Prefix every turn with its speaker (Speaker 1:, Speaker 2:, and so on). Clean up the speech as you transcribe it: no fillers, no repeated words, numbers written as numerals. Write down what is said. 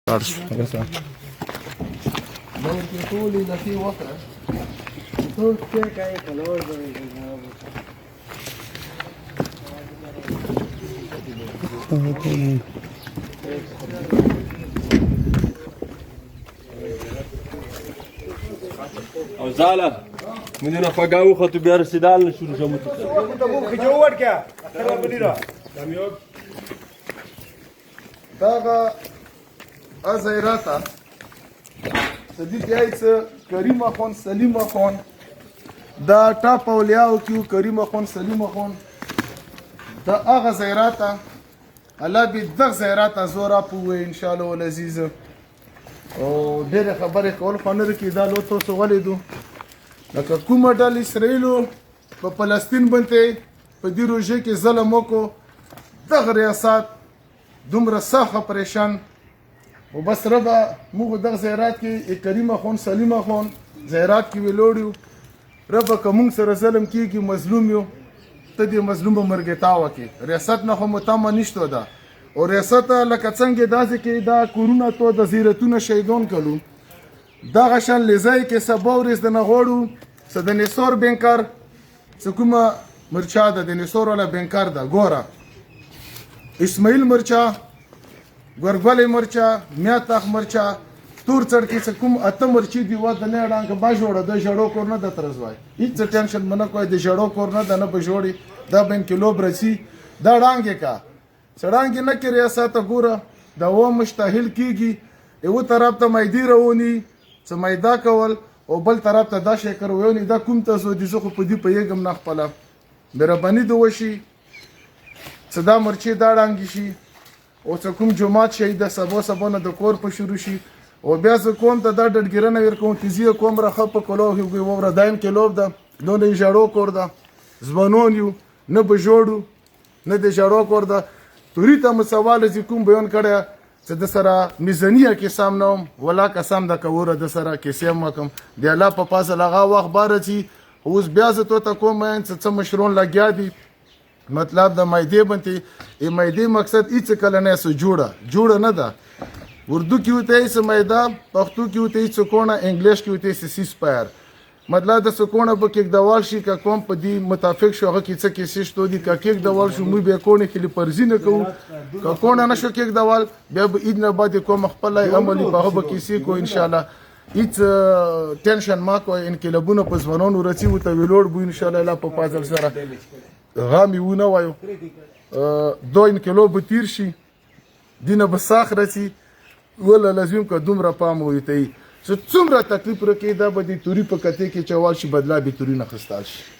Speaker 1: لاړ شو رسه
Speaker 2: ټولې لکې وکړه ټول څه کوي کلور
Speaker 3: او زاله مدينة فقاوي خطو بيار السدال نشوف شو
Speaker 4: ممكن جوار كا خلوا بديرة
Speaker 2: داغه ازیراتا سدی دیایڅ کریم اخون سلیم اخون دا ټاپ اولیاء کیو کریم اخون سلیم اخون دا هغه زیراتا الله دې دغه زیراتا زورا پوي ان شاء الله ولعزیز او ډېر خبره کول خنر کې دا لو تاسو ولیدو لکه کومه ډل اسرائیلو په فلسطین باندې په دې روزه کې ظلم وکړو دغه ریاست دومره سخت پریشان او بس ربا موږ دغه زیارت کې کریم اخون سلیم اخون زیارت کې ویلوړو ربا کوم سره ظلم کیږي مظلوم یو ته دې مظلوم مرګتا وکي ریاست نه هم تمه نشته ده او ریاست لکه څنګه داسې کې دا کورونا تو د زیرتونه شهیدون کړو دا غشن لزای کې سباورز د نغوړو سدنسور بنکر څکومه مرچا د نسور ولا بنکر دا ګوره اسماعیل مرچا ګورګل مرچا میاتخ مرچا تور څړکی څه کوم اته مرچی دی و د نه ډانګ با جوړه د جړو کور نه د ترزوای هیڅ ټینشن منه کوی د جړو کور نه د نه بجوړي دا بن کیلو برسي دا ډانګ کا سړانګ نه کې ریاست ګوره دا و مستحیل کیږي یو طرف ته مېدی رونی څه مېدا کول او بل طرف ته دا شي کروي دا کوم تاسو د زخه په دې په یګم نه خپل مهرباني دوشي صدا مرچی دا ډانګ شي او څه کوم جمعات شي د سبا نه د کور په شروع شي او بیا زه کوم ته دا ډډګرنه ور کوم تیزی کوم راخه په کلو هیږي وره دایم کلو دا نو جړو کور دا زبانون یو نه بجوړو نه د جړو کور دا توري ته مسواله چې کوم بیان کړه چې د سره میزانیه کې سامنوم ولا قسم د کوره د سره کې سم کوم دی الله په پاسه لغا وخت بار چی اوس بیا زه ته کوم څه مشرون لګیا دي مطلب د مایدې بنتي ای مایدې مقصد هیڅ کله نه سو جوړه نه ده اردو کې وته سه مایدا پښتو کې وته سکونه انګلیش کې وته سیس پایر مطلب د سکونه په کې دوال شي کا کوم په دې متافق شوغه کې څه کې سشتو دي کا کې دوال شو مو به کونه کې پرځي نه کوو کا کونه نشو کې دوال بیا به اذن بعد کوم خپل عملي په هغه کې سي کو ان شاء الله هیڅ ټینشن ما کو انقلابونه په ځوانانو رچي وته ویلوړ بو ان شاء الله په پازل سره غامي ونه وایو دو انقلاب تیر شي دینه بساخ رچی ولا لازم که دومره پام وي ته څومره تکلیف رکې دا به د توري په کته کې چوال شي بدلا به توري نه خستال شي